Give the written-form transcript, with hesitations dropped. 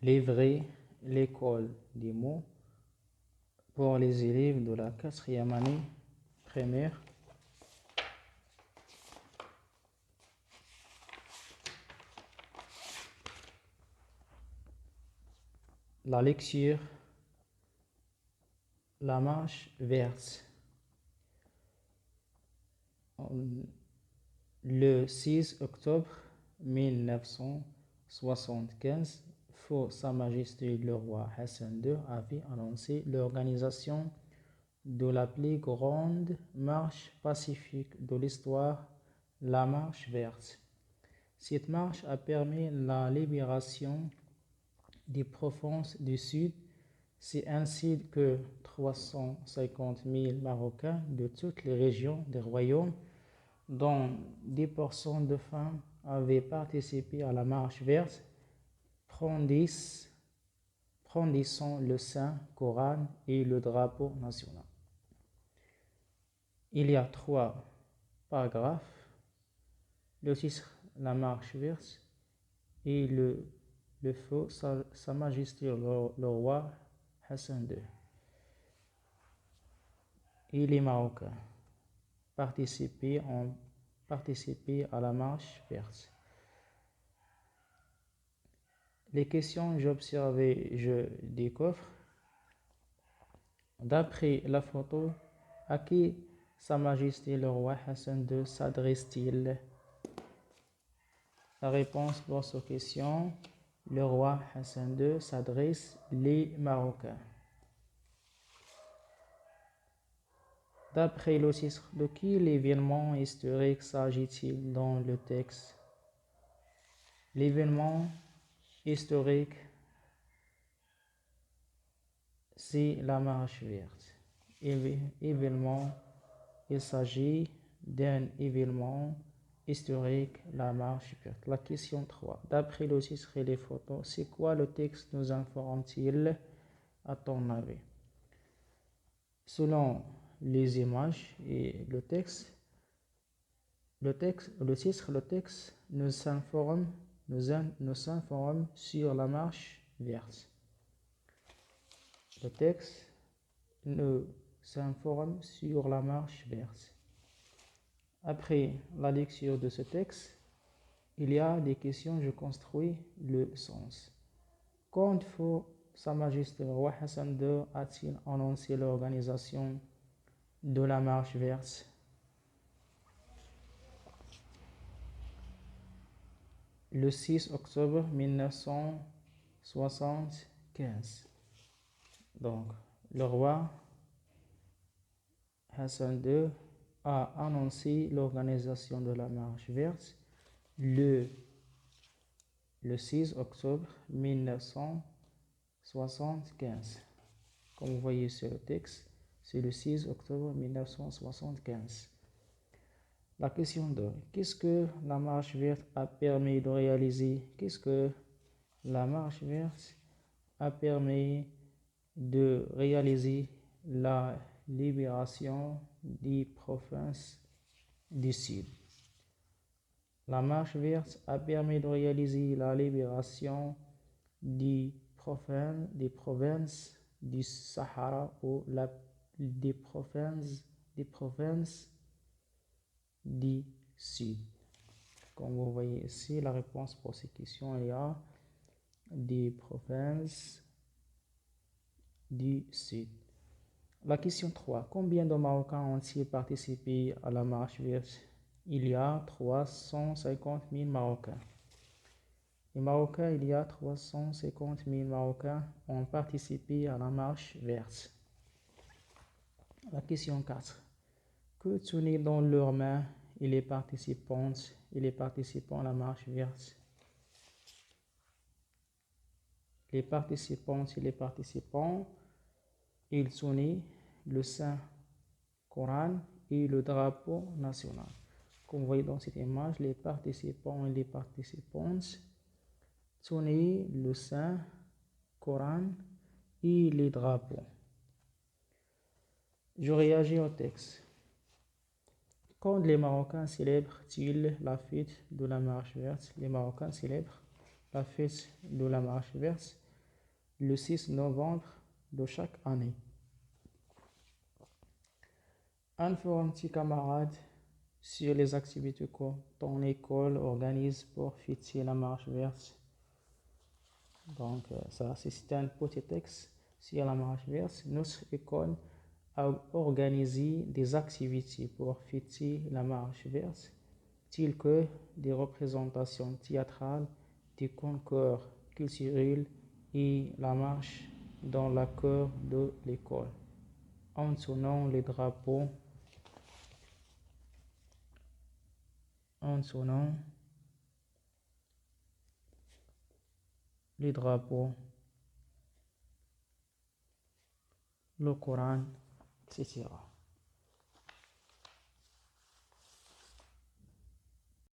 livrer l'école des mots pour les élèves de la 4e année primaire. La lecture, la marche verte. Le 6 octobre 1975, feu Sa Majesté le roi Hassan II avait annoncé l'organisation de la plus grande marche pacifique de l'histoire, la marche verte. Cette marche a permis la libération des provinces du Sud. C'est ainsi que 350 000 Marocains de toutes les régions du royaume, dont 10% de femmes, avaient participé à la marche verte, brandissant le Saint-Coran et le drapeau national. Il y a 3 paragraphes. Le titre, la marche verte, et le feu, Sa Majesté le roi Hassan II. Et les Marocains participer à la marche verte. Les questions, j'observe et je découvre. D'après la photo, à qui Sa Majesté le roi Hassan II s'adresse-t-il? La réponse pour cette question, le roi Hassan II s'adresse les Marocains. D'après le titre, de quel événement historique s'agit-il dans le texte? L'événement historique, c'est la marche verte. Événement, il s'agit d'un événement historique, la marche verte. La question 3. D'après le titre et les photos, c'est quoi le texte nous informe-t-il à ton avis? Selon les images et le texte nous informe sur la marche verte. Le texte nous informe sur la marche verte. Après la lecture de ce texte, il y a des questions, je construis le sens. Quand Sa Majesté le roi Hassan II a-t-il annoncé l'organisation de la marche verte? Le 6 octobre 1975. Donc, le roi Hassan II a annoncé l'organisation de la marche verte le 6 octobre 1975. Comme vous voyez sur le texte, c'est le 6 octobre 1975. La question 2. Qu'est-ce que la marche verte a permis de réaliser? Qu'est-ce que la marche verte a permis de réaliser? La libération des provinces du Sud. La marche verte a permis de réaliser la libération des provinces du Sahara ou des provinces du Sud. Comme vous voyez ici, la réponse pour ces questions, il y a des provinces du Sud. La question 3. Combien de Marocains ont-ils participé à la marche verte? Il y a 350 000 Marocains. Les Marocains, il y a 350 000 Marocains ont participé à la marche verte. La question 4. Que tenaient dans leurs mains les participants à la marche verte? Les participants, ils tenaient le Saint-Coran et le drapeau national. Comme vous voyez dans cette image, les participants et les participantes tenaient le Saint-Coran et les drapeaux. Je réagis au texte. Quand les Marocains célèbrent-ils la fête de la marche verte? Les Marocains célèbrent la fête de la marche verte le 6 novembre de chaque année. Informe tes camarades sur les activités que ton école organise pour fêter la marche verte. Donc, ça, c'est un petit texte sur la marche verte. Notre école a organisé des activités pour fêter la marche verte, telles que des représentations théâtrales, des concours culturels et la marche dans la cour de l'école. En sonnant les drapeaux, le Coran, etc.